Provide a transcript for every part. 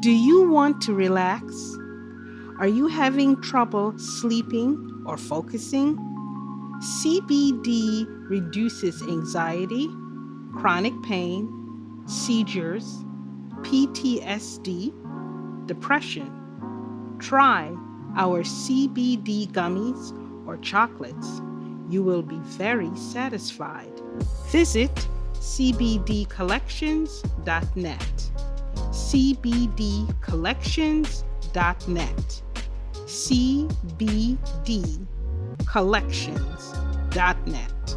Do you want to relax? Are you having trouble sleeping or focusing? CBD reduces anxiety, chronic pain, seizures, PTSD, depression. Try our CBD gummies or chocolates. You will be very satisfied. Visit cbdcollections.net. cbdcollections.net. cbdcollections.net.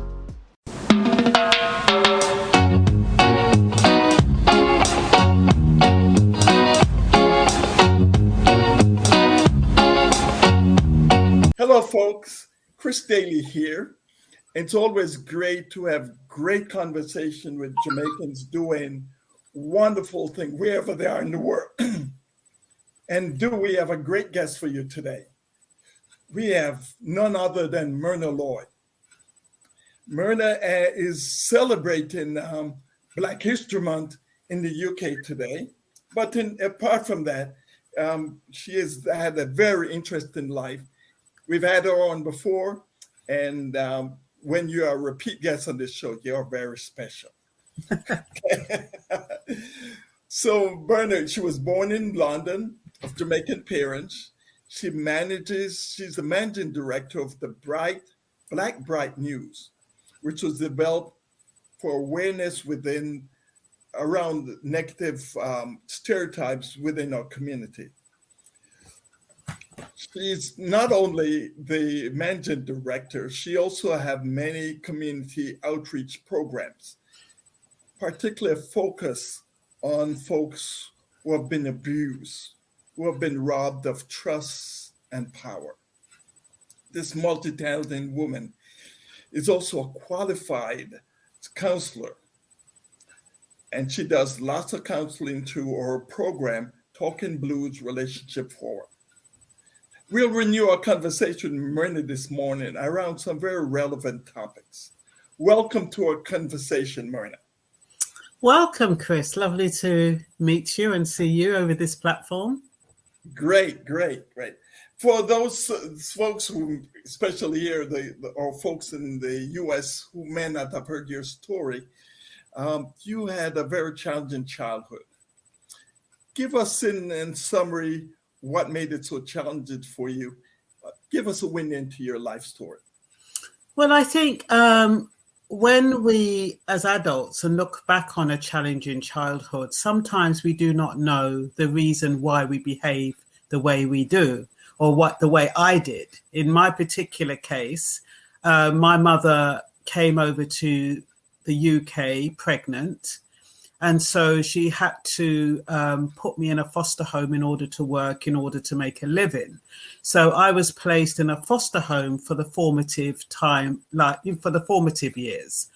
Hello, folks. Chris Daly here. It's always great to have great conversation with Jamaicans doing wonderful things wherever they are in the world. And we have a great guest for you today. We have none other than Myrna Loy. Myrna is celebrating Black History Month in the UK today. But apart from that, she has had a very interesting life. We've had her on before, and when you are a repeat guest on this show, you're very special. So Myrna, she was born in London of Jamaican parents. She's the managing director of the Black Bright News, which was developed for awareness around negative stereotypes within our community. She's not only the managing director, she also has many community outreach programs, particularly focus on folks who have been abused, who have been robbed of trust and power. This multi-talented woman is also a qualified counselor, and she does lots of counseling through her program, Talking Blues Relationship Forum. We'll renew our conversation with Myrna this morning around some very relevant topics. Welcome to our conversation, Myrna. Welcome, Chris. Lovely to meet you and see you over this platform. Great. For those folks who, especially here, or folks in the U.S. who may not have heard your story, you had a very challenging childhood. Give us in summary what made it so challenging for you. Give us a window into your life story. Well, I think when we, as adults, and look back on a challenging childhood, sometimes we do not know the reason why we behave the way we do, or the way I did. In my particular case, my mother came over to the UK pregnant, and so she had to put me in a foster home in order to work, in order to make a living. So I was placed in a foster home for the formative time, for the formative years.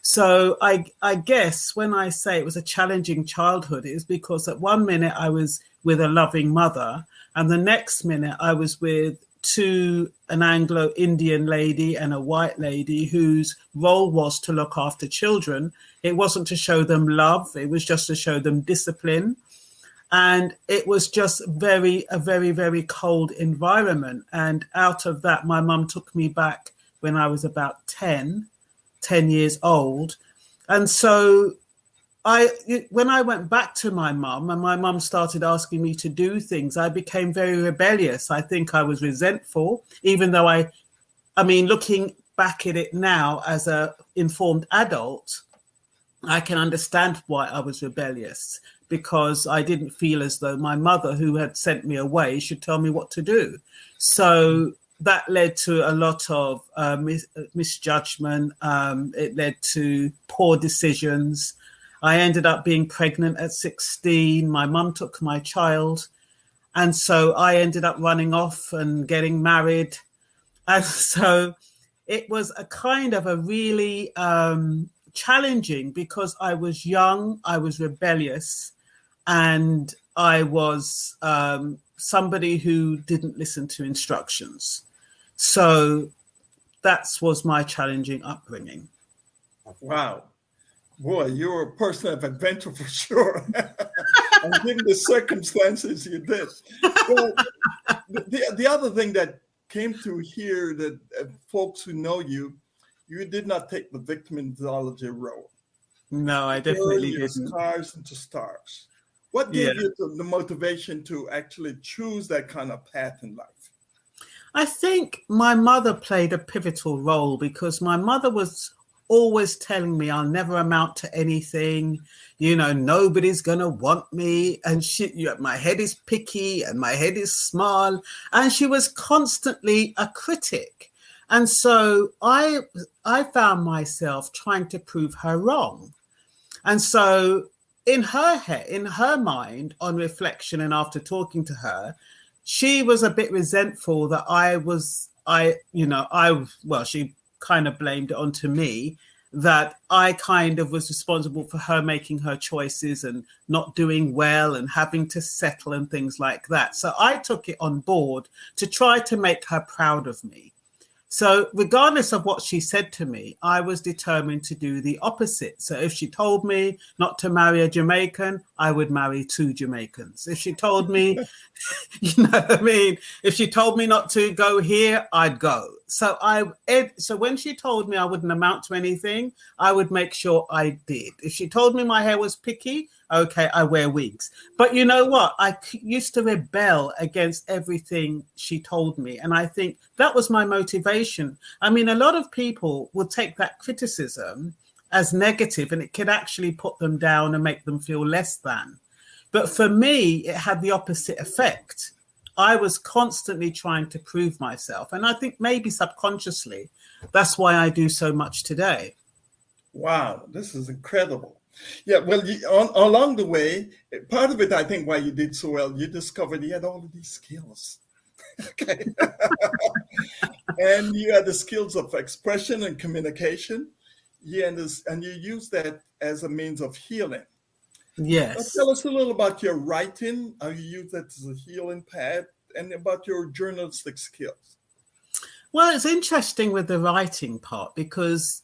So I guess when I say it was a challenging childhood, it is because at one minute I was with a loving mother, and the next minute I was with an Anglo-Indian lady and a white lady whose role was to look after children. It wasn't to show them love. It was just to show them discipline. And it was just a very, very cold environment. And out of that, my mum took me back when I was about 10 years old. And so when I went back to my mum and my mum started asking me to do things, I became very rebellious. I think I was resentful, even though I mean, looking back at it now as an informed adult, I can understand why I was rebellious, because I didn't feel as though my mother, who had sent me away, should tell me what to do. So that led to a lot of misjudgment. It led to poor decisions. I ended up being pregnant at 16. My mum took my child. And so I ended up running off and getting married. And so it was a kind of a really challenging, because I was young, I was rebellious, and I was somebody who didn't listen to instructions. So that was my challenging upbringing. Wow. Boy, you're a person of adventure for sure. And given the circumstances, you did. Well, the other thing that came through here that folks who know you, you did not take the victimology role. No, I You definitely turned your didn't. scars into stars. What Yeah. gave you the motivation to actually choose that kind of path in life? I think my mother played a pivotal role because my mother was always telling me I'll never amount to anything. You know, nobody's going to want me. And my head is picky and my head is small. And she was constantly a critic. And so I found myself trying to prove her wrong. And so in her head, in her mind, on reflection and after talking to her, she was a bit resentful that she kind of blamed it onto me, that I kind of was responsible for her making her choices and not doing well and having to settle and things like that. So I took it on board to try to make her proud of me. So regardless of what she said to me, I was determined to do the opposite. So if she told me not to marry a Jamaican, I would marry 2 Jamaicans. If she told me, you know what I mean? If she told me not to go here, I'd go. So when she told me I wouldn't amount to anything, I would make sure I did. If she told me my hair was picky, okay, I wear wigs. But you know what? I used to rebel against everything she told me. And I think that was my motivation. I mean, a lot of people will take that criticism as negative and it can actually put them down and make them feel less than. But for me, it had the opposite effect. I was constantly trying to prove myself. And I think maybe subconsciously, that's why I do so much today. Wow, this is incredible. Yeah, well, along the way, part of it, I think, why you did so well, you discovered you had all of these skills. Okay. And you had the skills of expression and communication. And you use that as a means of healing. Yes. Tell us a little about your writing, how you use that as a healing pad, and about your journalistic skills. Well, it's interesting with the writing part because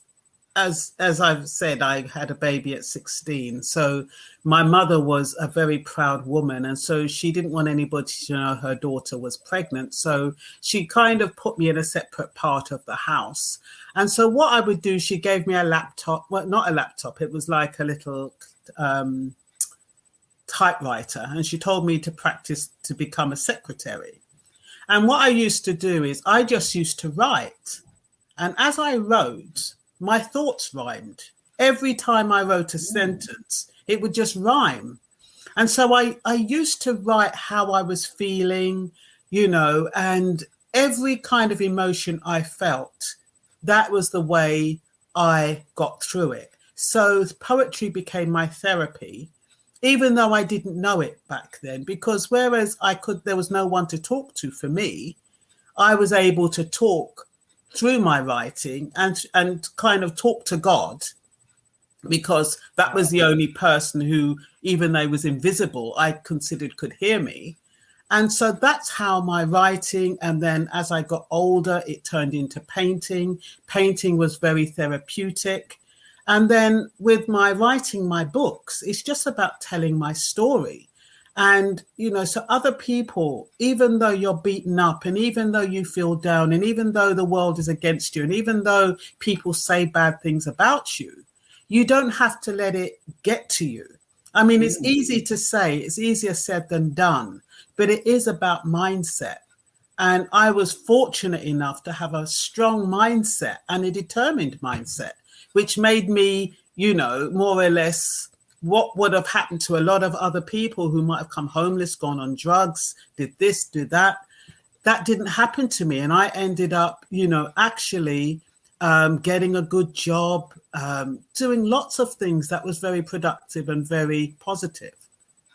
as I've said, I had a baby at 16. So my mother was a very proud woman. And so she didn't want anybody to know her daughter was pregnant. So she kind of put me in a separate part of the house. And so what I would do, she gave me a laptop. Well, not a laptop. It was like a little typewriter. And she told me to practice to become a secretary. And what I used to do is I just used to write. And as I wrote, my thoughts rhymed. Every time I wrote a sentence, it would just rhyme. And so I used to write how I was feeling, you know, and every kind of emotion I felt, that was the way I got through it. So poetry became my therapy, even though I didn't know it back then, because whereas there was no one to talk to for me, I was able to talk through my writing and kind of talk to God, because that was the only person who, even though he was invisible, I considered could hear me. And so that's how my writing, and then as I got older, it turned into painting. Painting was very therapeutic. And then with my writing my books, it's just about telling my story. And, you know, so other people, even though you're beaten up and even though you feel down and even though the world is against you and even though people say bad things about you, you don't have to let it get to you. I mean, it's easy to say, it's easier said than done, but it is about mindset. And I was fortunate enough to have a strong mindset and a determined mindset, which made me, you know, more or less what would have happened to a lot of other people who might have come homeless, gone on drugs, did this, do that. That didn't happen to me. And I ended up, you know, actually getting a good job, doing lots of things that was very productive and very positive.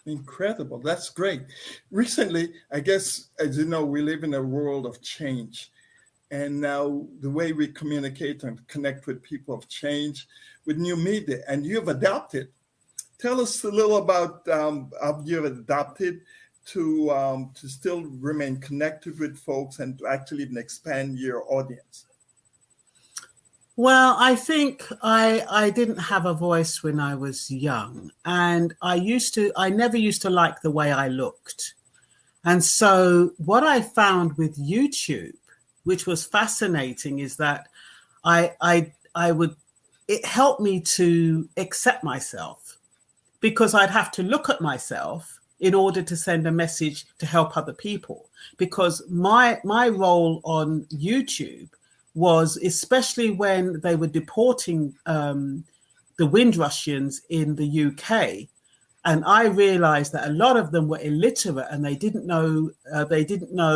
Incredible. That's great. Recently, I guess, as you know, we live in a world of change. And now the way we communicate and connect with people have changed with new media, and you've adapted. Tell us a little about how you've adapted to still remain connected with folks and to actually even expand your audience. Well, I think I didn't have a voice when I was young, and I never used to like the way I looked. And so what I found with YouTube, which was fascinating, is that I would it helped me to accept myself, because I'd have to look at myself in order to send a message to help other people. Because my role on YouTube was, especially when they were deporting the Windrushians in the UK, and I realized that a lot of them were illiterate, and they didn't know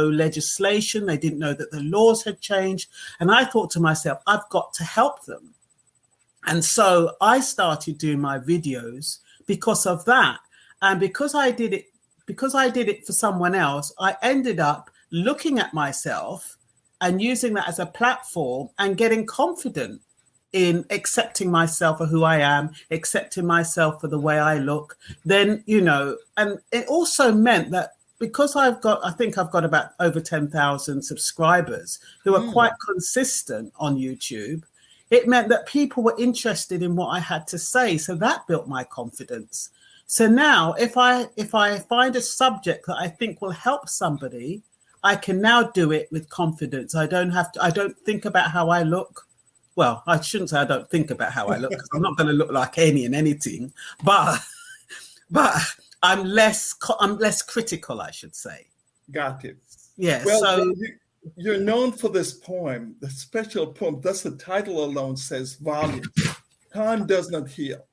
legislation, they didn't know that the laws had changed. And I thought to myself, I've got to help them. And so I started doing my videos because of that. And because I did it for someone else, I ended up looking at myself and using that as a platform and getting confident in accepting myself for who I am, accepting myself for the way I look. Then, and it also meant that because I think I've got about over 10,000 subscribers who are quite consistent on YouTube, it meant that people were interested in what I had to say. So that built my confidence. So now if I find a subject that I think will help somebody, I can now do it with confidence. I don't think about how I look. Well, I shouldn't say I don't think about how I look, because I'm not going to look like anything, but I'm less critical, I should say. Got it. Yeah. Well, so you're known for this poem, the special poem. Thus, the title alone says volumes. Time does not heal,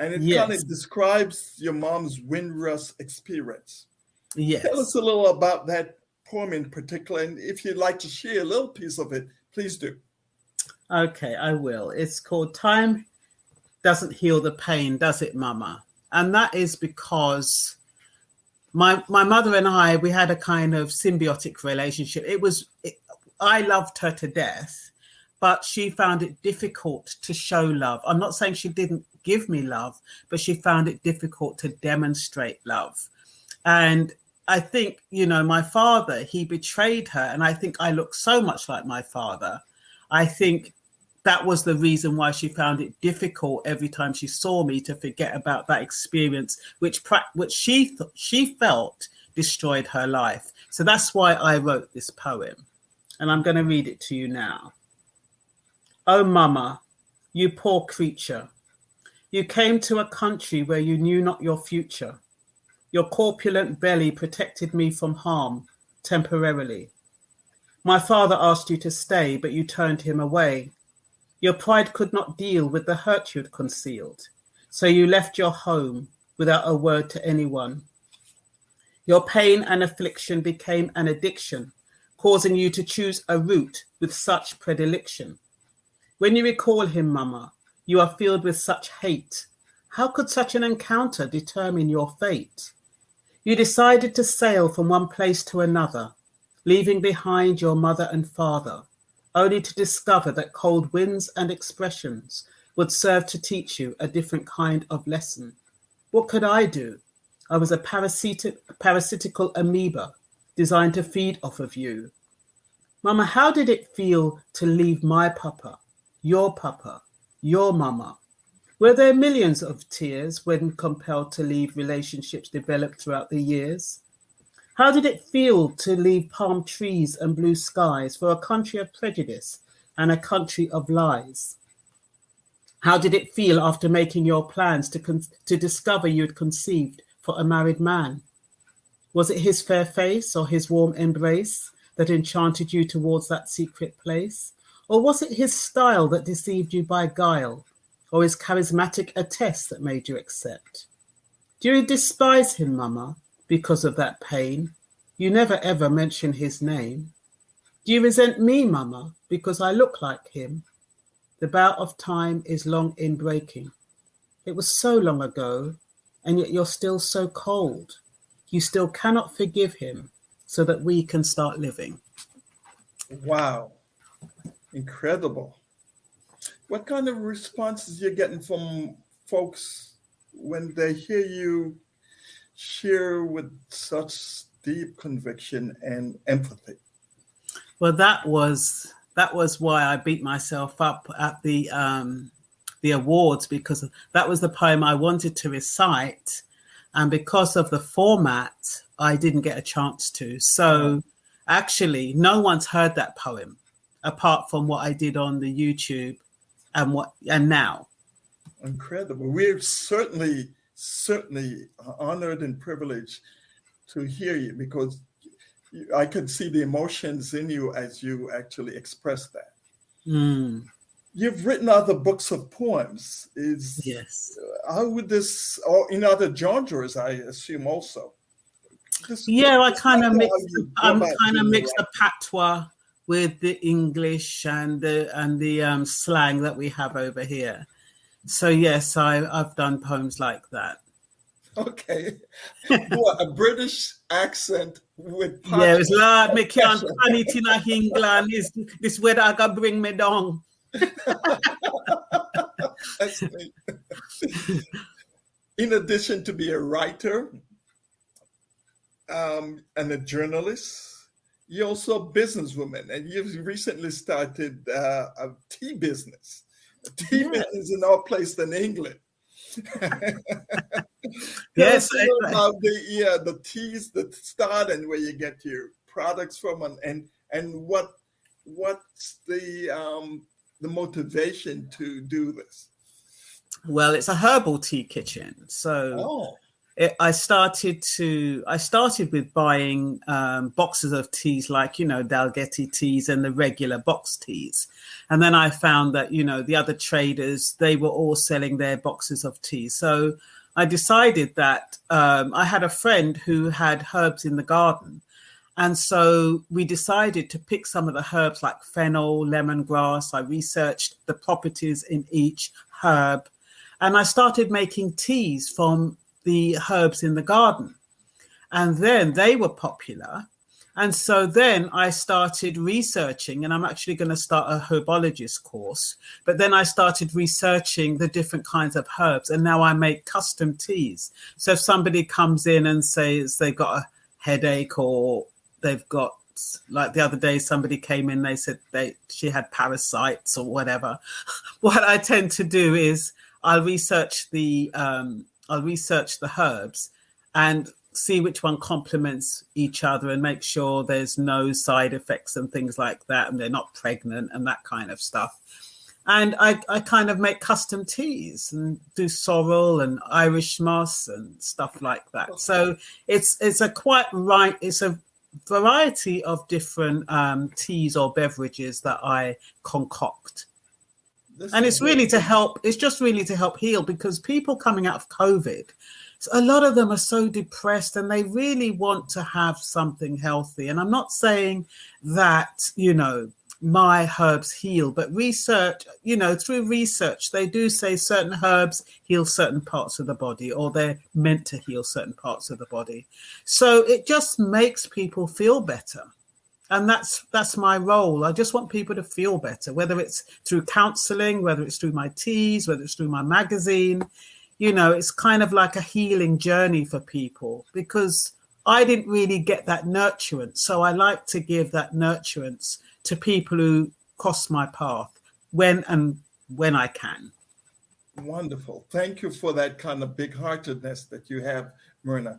and it kind of describes your mom's Windrush experience. Yes. Tell us a little about that poem in particular, and if you'd like to share a little piece of it, please do. Okay, I will. It's called Time Doesn't Heal the Pain, Does It, Mama? And that is because my mother and I, we had a kind of symbiotic relationship. I loved her to death, but she found it difficult to show love. I'm not saying she didn't give me love, but she found it difficult to demonstrate love. And I think, my father, he betrayed her. And I think I look so much like my father. I think that was the reason why she found it difficult every time she saw me to forget about that experience, which she felt destroyed her life. So that's why I wrote this poem. And I'm going to read it to you now. Oh, Mama, you poor creature. You came to a country where you knew not your future. Your corpulent belly protected me from harm temporarily. My father asked you to stay, but you turned him away. Your pride could not deal with the hurt you'd concealed, so you left your home without a word to anyone. Your pain and affliction became an addiction, causing you to choose a route with such predilection. When you recall him, Mama, you are filled with such hate. How could such an encounter determine your fate? You decided to sail from one place to another, leaving behind your mother and father, only to discover that cold winds and expressions would serve to teach you a different kind of lesson. What could I do? I was a parasitical amoeba designed to feed off of you. Mama, how did it feel to leave my papa, your mama? Were there millions of tears when compelled to leave relationships developed throughout the years? How did it feel to leave palm trees and blue skies for a country of prejudice and a country of lies? How did it feel after making your plans to discover you'd conceived for a married man? Was it his fair face or his warm embrace that enchanted you towards that secret place? Or was it his style that deceived you by guile, or his charismatic attest that made you accept? Do you despise him, Mama, because of that pain? You never ever mention his name. Do you resent me, Mama, because I look like him? The bout of time is long in breaking. It was so long ago, and yet you're still so cold. You still cannot forgive him so that we can start living. Wow. Incredible. What kind of responses you're getting from folks when they hear you share with such deep conviction and empathy? Well, that was that was why I beat myself up at the awards, because that was the poem I wanted to recite, and because of the format, I didn't get a chance to. So actually, no one's heard that poem apart from what I did on the YouTube and now. Incredible. We're certainly honored and privileged to hear you, because I could see the emotions in you as you actually express that. Mm. You've written other books of poems. Yes. How would this, or in other genres, I assume also? I kind of mix. The patois with the English and the slang that we have over here. So yes, I've done poems like that. Okay. What, a British accent with yeah, it's like me can't find it in England. This weather I can bring me down. That's neat. In addition to be a writer and a journalist, you're also a businesswoman, and you've recently started a tea business. A tea business in all places in England. Yes, about the teas that start and where you get your products from, and what's the motivation to do this? Well, it's a herbal tea kitchen, so I started with buying boxes of teas, like Dalgety teas and the regular box teas, and then I found that the other traders, they were all selling their boxes of tea. So I decided that I had a friend who had herbs in the garden, and so we decided to pick some of the herbs like fennel, lemongrass. I researched the properties in each herb, and I started making teas from the herbs in the garden, and then they were popular. And so then I started researching, and I'm actually going to start a herbologist course, but then I started researching the different kinds of herbs, and now I make custom teas. So if somebody comes in and says they've got a headache, or they've got, like the other day, somebody came in, they said she had parasites or whatever. What I tend to do is I'll research the herbs and see which one complements each other, and make sure there's no side effects and things like that, and they're not pregnant and that kind of stuff. And I kind of make custom teas and do sorrel and Irish moss and stuff like that. So it's a variety of different teas or beverages that I concoct. And it's just really to help heal, because people coming out of COVID, a lot of them are so depressed and they really want to have something healthy. And I'm not saying that, my herbs heal, but through research, they do say certain herbs heal certain parts of the body, or they're meant to heal certain parts of the body. So it just makes people feel better. And that's my role. I just want people to feel better, whether it's through counseling, whether it's through my teas, whether it's through my magazine. It's kind of like a healing journey for people, because I didn't really get that nurturance. So I like to give that nurturance to people who cross my path when I can. Wonderful. Thank you for that kind of big-heartedness that you have, Myrna.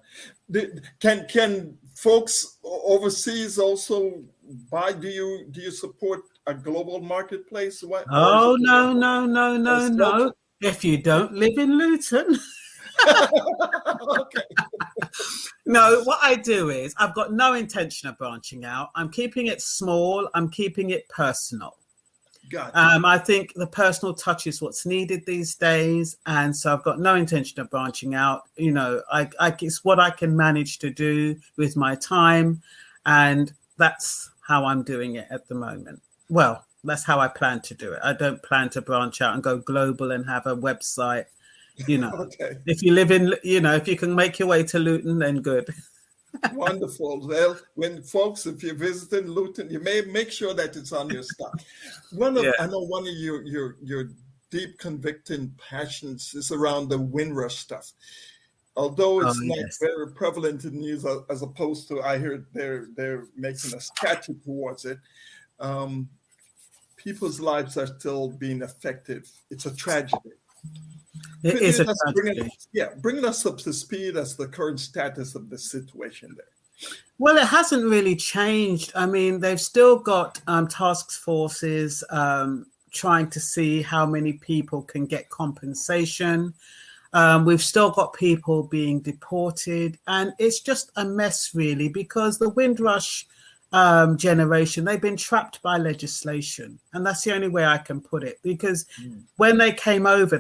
Can folks overseas also buy? Do you support a global marketplace? Oh, no. If you don't live in Luton. Okay. No, what I do is I've got no intention of branching out. I'm keeping it small. I'm keeping it personal. Gotcha. I think the personal touch is what's needed these days. And so I've got no intention of branching out. It's what I can manage to do with my time. And that's how I'm doing it at the moment. Well, that's how I plan to do it. I don't plan to branch out and go global and have a website. Okay. If you live in, if you can make your way to Luton, then good. Wonderful. Well, if you're visiting Luton, you may make sure that it's on your stock. I know one of your deep convicting passions is around the Windrush stuff. Although it's not very prevalent in news, as opposed to, I hear they're making a statue towards it. people's lives are still being affected. It's a tragedy. It Could is you a just tragedy. bring us up to speed as the current status of the situation there? Well, it hasn't really changed. I mean, they've still got task forces trying to see how many people can get compensation. We've still got people being deported, and it's just a mess, really, because the Windrush generation, they've been trapped by legislation, and that's the only way I can put it. Because when they came over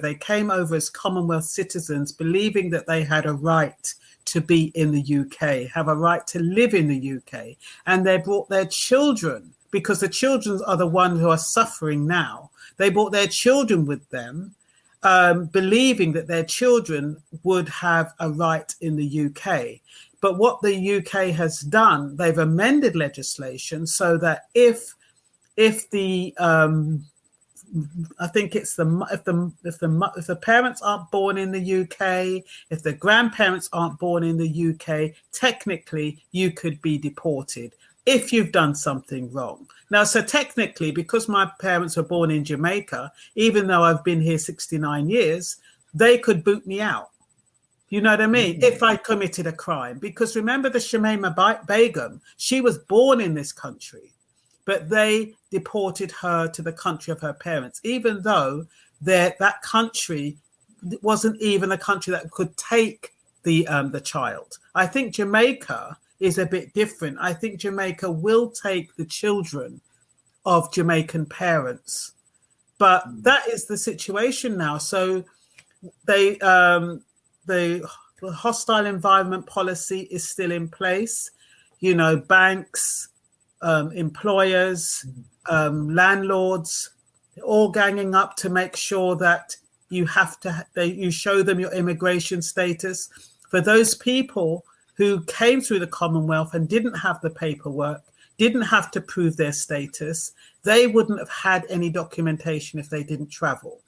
as Commonwealth citizens, believing that they had a right to be in the UK, have a right to live in the UK, and they brought their children, because the children are the ones who are suffering now. They brought their children with them, believing that their children would have a right in the UK. But what the UK has done, they've amended legislation so that if the I think it's if the parents aren't born in the UK, if the grandparents aren't born in the UK, technically you could be deported if you've done something wrong. Now, so technically, because my parents were born in Jamaica, even though I've been here 69 years, they could boot me out. You know what I mean? If I committed a crime. Because remember the Shamima Begum, she was born in this country, but they deported her to the country of her parents, even though that country wasn't even a country that could take the child. I think Jamaica is a bit different. I think Jamaica will take the children of Jamaican parents, but that is the situation now. So the hostile environment policy is still in place. You know, banks, employers, landlords, all ganging up to make sure that you show them your immigration status. For those people who came through the Commonwealth and didn't have the paperwork, didn't have to prove their status, they wouldn't have had any documentation if they didn't travel.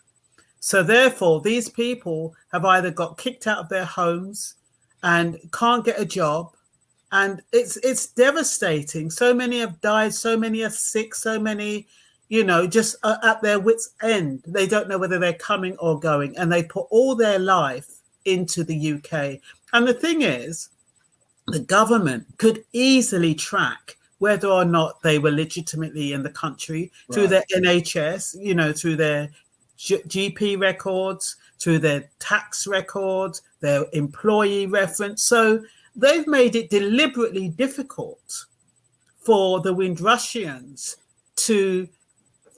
So therefore, these people have either got kicked out of their homes and can't get a job. And it's devastating. So many have died, so many are sick, so many, just at their wits' end. They don't know whether they're coming or going. And they put all their life into the UK. And the thing is, the government could easily track whether or not they were legitimately in the country through their NHS, through their GP records, through their tax records, their employee reference. So they've made it deliberately difficult for the Windrushians to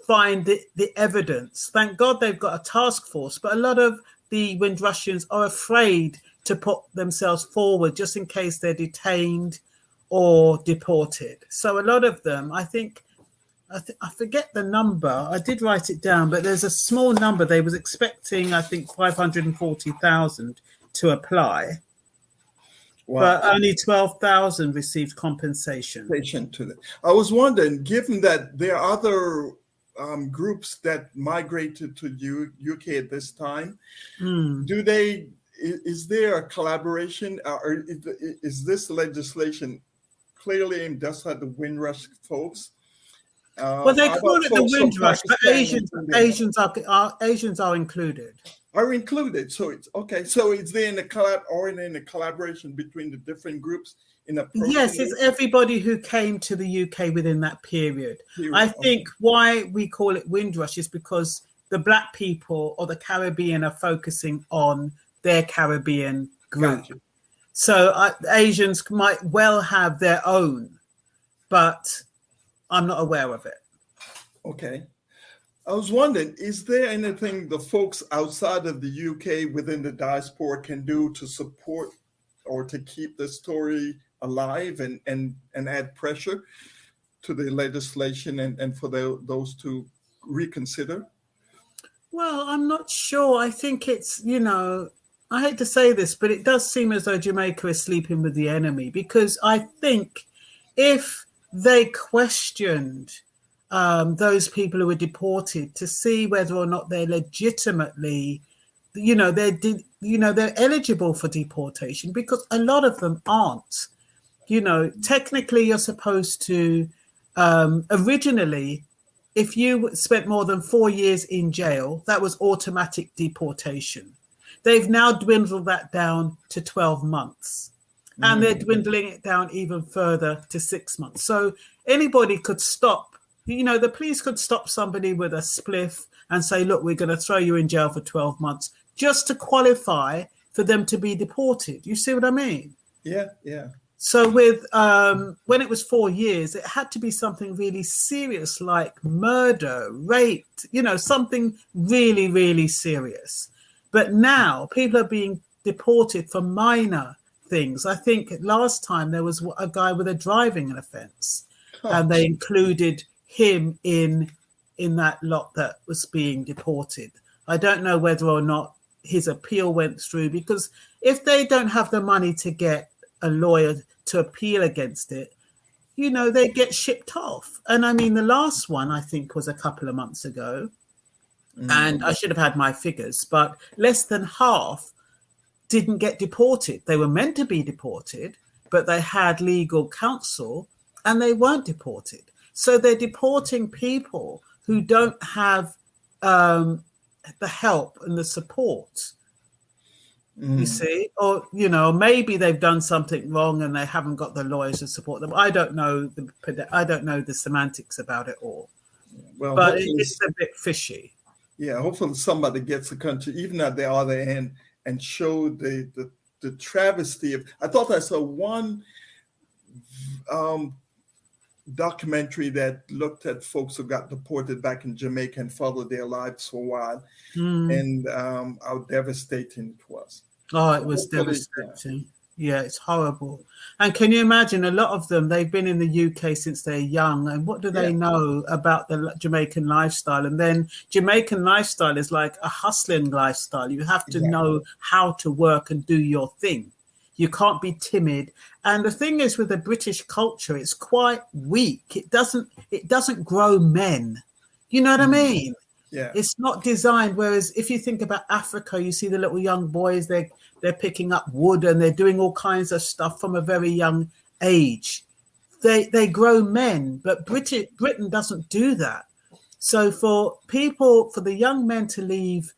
find the evidence. Thank God they've got a task force, but a lot of the Windrushians are afraid to put themselves forward just in case they're detained or deported. So a lot of them, I forget the number. I did write it down, but there's a small number. They was expecting, I think, 540,000 to apply. Wow. But only 12,000 received compensation. I was wondering, given that there are other groups that migrated to UK at this time, is there a collaboration, or is this legislation clearly aimed just at the Windrush folks? Well, they call it the Windrush, but Asians are included. Are included, so it's okay. So it's there in a collaboration between the different groups in a. Yes, it's everybody who came to the UK within that period. I think why we call it Windrush is because the Black people or the Caribbean are focusing on their Caribbean group. Gotcha. So Asians might well have their own, but I'm not aware of it. Okay. I was wondering, is there anything the folks outside of the UK within the diaspora can do to support or to keep the story alive and add pressure to the legislation and for those to reconsider? Well, I'm not sure. I think it's, I hate to say this, but it does seem as though Jamaica is sleeping with the enemy, because I think if they questioned those people who were deported to see whether or not they're legitimately, they're eligible for deportation, because a lot of them aren't. Technically you're supposed to, originally if you spent more than 4 years in jail, that was automatic deportation. They've now dwindled that down to 12 months. And they're dwindling it down even further to 6 months. So anybody could stop, the police could stop somebody with a spliff and say, look, we're going to throw you in jail for 12 months just to qualify for them to be deported. You see what I mean? Yeah, yeah. So with when it was 4 years, it had to be something really serious like murder, rape, something really, really serious. But now people are being deported for minor things. I think last time there was a guy with a driving offence, and they included him in that lot that was being deported. I don't know whether or not his appeal went through, because if they don't have the money to get a lawyer to appeal against it, they get shipped off. And I mean, the last one I think was a couple of months ago, and I should have had my figures, but less than half didn't get deported. They were meant to be deported, but they had legal counsel and they weren't deported. So they're deporting people who don't have the help and the support. You see, or maybe they've done something wrong and they haven't got the lawyers to support them. I don't know the semantics about it all. Well, but it's a bit fishy. Yeah, hopefully somebody gets the country even at the other end and show the travesty of. I thought I saw one documentary that looked at folks who got deported back in Jamaica and followed their lives for a while, and how devastating it was. Oh, it was devastating. Yeah, it's horrible. And can you imagine, a lot of them, they've been in the UK since they're young, and what do they know about the Jamaican lifestyle? And then Jamaican lifestyle is like a hustling lifestyle. You have to know how to work and do your thing. You can't be timid. And the thing is, with the British culture, it's quite weak. It doesn't grow men. You know what I mean? Yeah. It's not designed. Whereas if you think about Africa, you see the little young boys, they're picking up wood and they're doing all kinds of stuff from a very young age. They grow men, but Britain doesn't do that. So for the young men to leave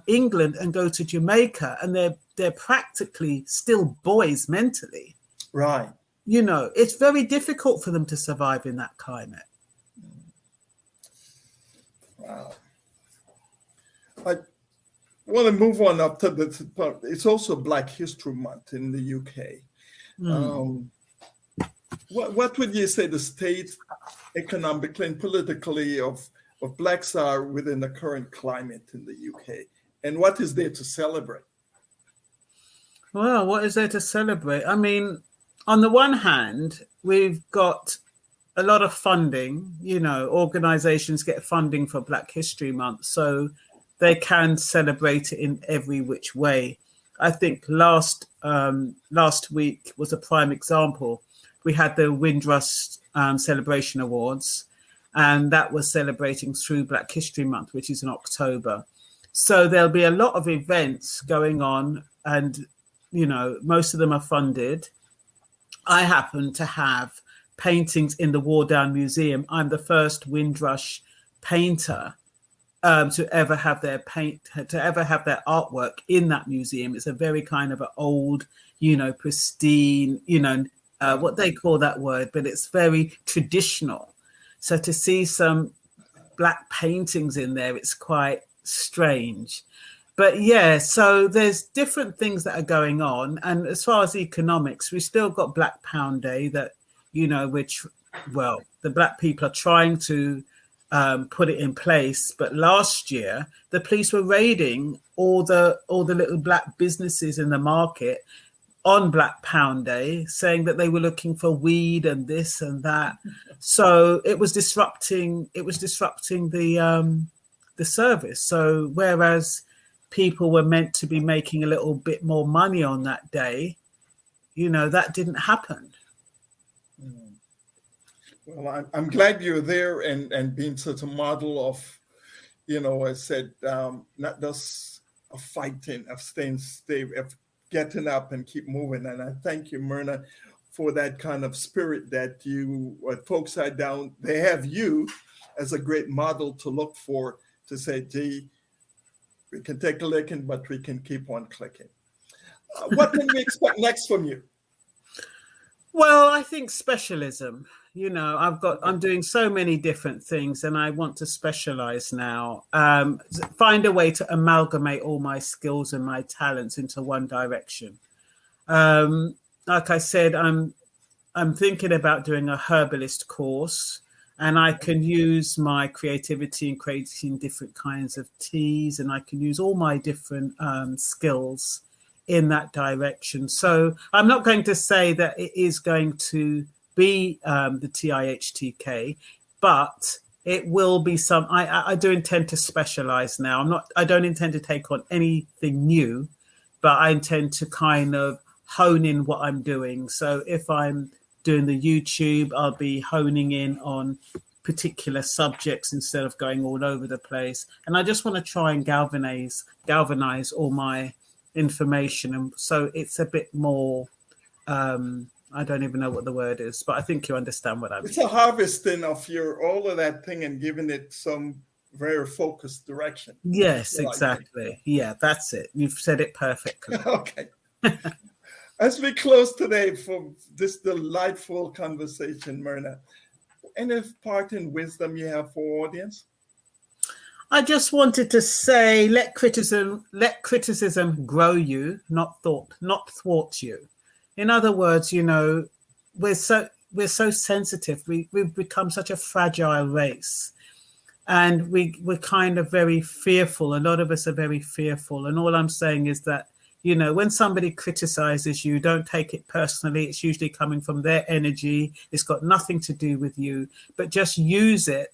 England and go to Jamaica, and they're practically still boys mentally. Right. It's very difficult for them to survive in that climate. Wow. I want to move on up to it's also Black History Month in the UK. What would you say the state economically and politically of Blacks are within the current climate in the UK? And what is there to celebrate? Well, what is there to celebrate? I mean, on the one hand, we've got a lot of funding. Organizations get funding for Black History Month, so they can celebrate it in every which way. I think last week was a prime example. We had the Windrush Celebration Awards, and that was celebrating through Black History Month, which is in October. So there'll be a lot of events going on, and most of them are funded. I happen to have paintings in the War Down Museum. I'm the first Windrush painter to ever have their artwork in that museum. It's a very kind of an old, pristine, what they call that word, but it's very traditional. So to see some Black paintings in there, it's quite strange. But yeah, so there's different things that are going on. And as far as economics, we still got Black Pound Day that, the Black people are trying to put it in place. But last year, the police were raiding all the little Black businesses in the market on Black Pound Day, saying that they were looking for weed and this and that. So it was disrupting the service. So whereas people were meant to be making a little bit more money on that day, that didn't happen. Well, I'm glad you're there and being such a model of, I said, not just of fighting, of staying stable, of getting up and keep moving. And I thank you, Myrna, for that kind of spirit that folks are down. They have you as a great model to look for, to say, gee, we can take a licking, but we can keep on clicking. What can we expect next from you? Well, I think specialism. I'm doing so many different things, and I want to specialize now. Find a way to amalgamate all my skills and my talents into one direction. Like I said, I'm thinking about doing a herbalist course, and I can use my creativity in creating different kinds of teas, and I can use all my different skills in that direction. So I'm not going to say that it is going to be the TIHTK, but it will be some. I do intend to specialize now. I don't intend to take on anything new, but I intend to kind of hone in what I'm doing. So if I'm doing the YouTube, I'll be honing in on particular subjects instead of going all over the place. And I just want to try and galvanize all my information, and so it's a bit more I don't even know what the word is, but I think you understand what I mean. It's a harvesting of all of that thing and giving it some very focused direction. Yes, exactly. Yeah, that's it. You've said it perfectly. Okay. As we close today for this delightful conversation, Myrna, any parting wisdom you have for our audience? I just wanted to say, let criticism grow you, not thwart you. In other words, we're so sensitive. We've become such a fragile race, and we're kind of very fearful. A lot of us are very fearful. And all I'm saying is that, when somebody criticizes you, don't take it personally. It's usually coming from their energy. It's got nothing to do with you, but just use it.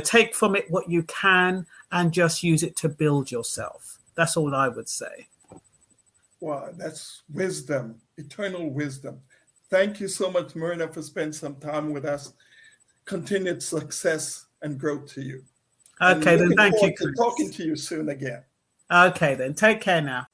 Take from it what you can and just use it to build yourself. That's all I would say. Wow, that's wisdom, eternal wisdom. Thank you so much, Myrna, for spending some time with us. Continued success and growth to you. Okay, then thank you. Talking to you soon again. Okay, then take care now.